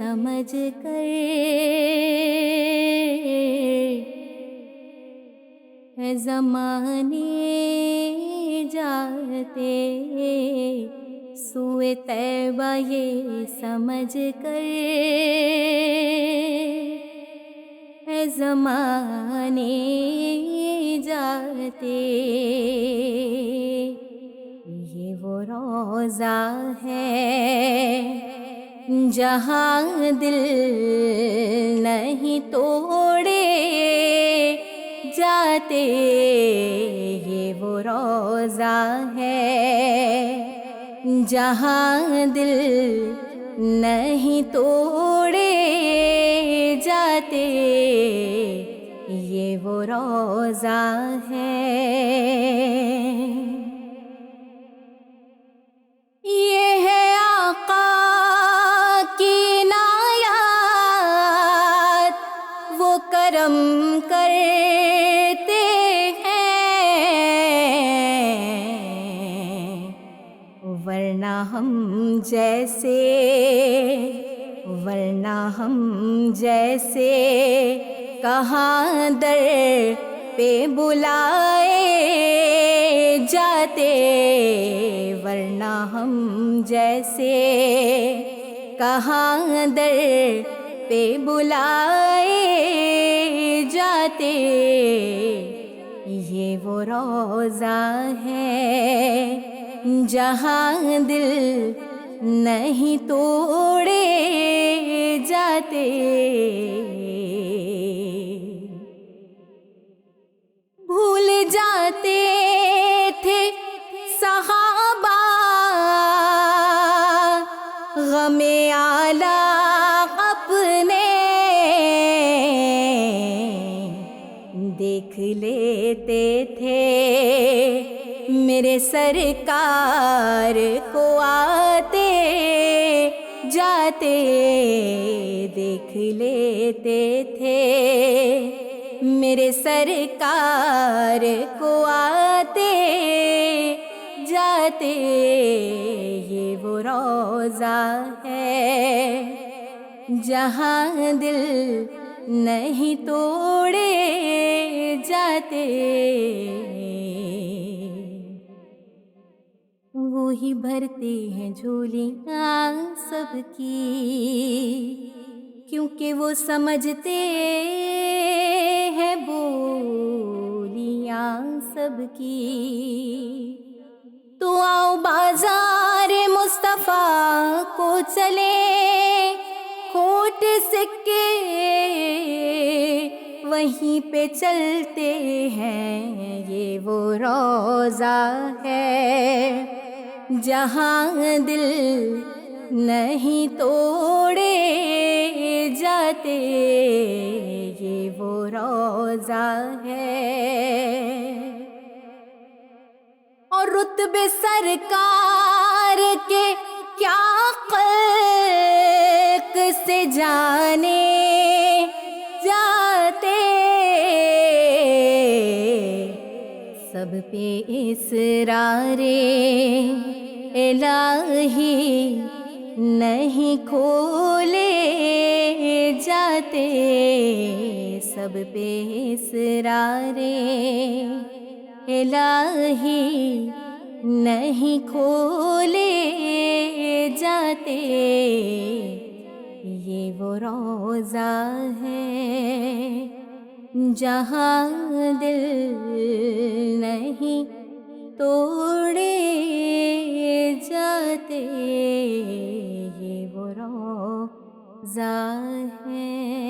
سمجھ کر ہے زمانے جاتے، سوئے طیبہ یہ سمجھ کر ہے زمانے جاتے، یہ وہ روضہ ہے جہاں دل نہیں توڑے جاتے، یہ وہ روضہ ہے جہاں دل نہیں توڑے جاتے، یہ وہ روضہ ہے۔ یہ ہے آقا کی عنایات، وہ کرم کرتے ہیں، ورنہ ہم جیسے کہاں در پہ بلائے جاتے، ورنہ ہم جیسے کہاں در پہ بلائے جاتے، یہ وہ روضہ ہے جہاں دل نہیں توڑے جاتے۔ بھول جاتے تھے صحابہ غم اعلیٰ اپنے، دیکھ لیتے تھے میرے سرکار کو آتے جاتے، دیکھ لیتے تھے میرے سرکار کو آتے جاتے، یہ وہ روضہ ہے جہاں دل نہیں توڑے جاتے، وہی بھرتے ہیں جھولیاں سب کی، کیونکہ وہ سمجھتے ہیں بولیاں سب کی۔ تو آؤ بازار مصطفیٰ کو چلے، کھوٹ سکے وہیں پہ چلتے ہیں، یہ وہ روضہ ہے جہاں دل نہیں توڑے جاتے، یہ وہ روضہ ہے۔ اور رتبے سرکار کے کیا خلق سے جانے جاتے، سب پہ اسرار الہی نہیں کھولے جاتے، سب پہ اسرار الہی نہیں کھولے جاتے، یہ وہ روضہ ہے جہاں دل نہیں توڑے جاتے، یہ وہ روضہ ہے۔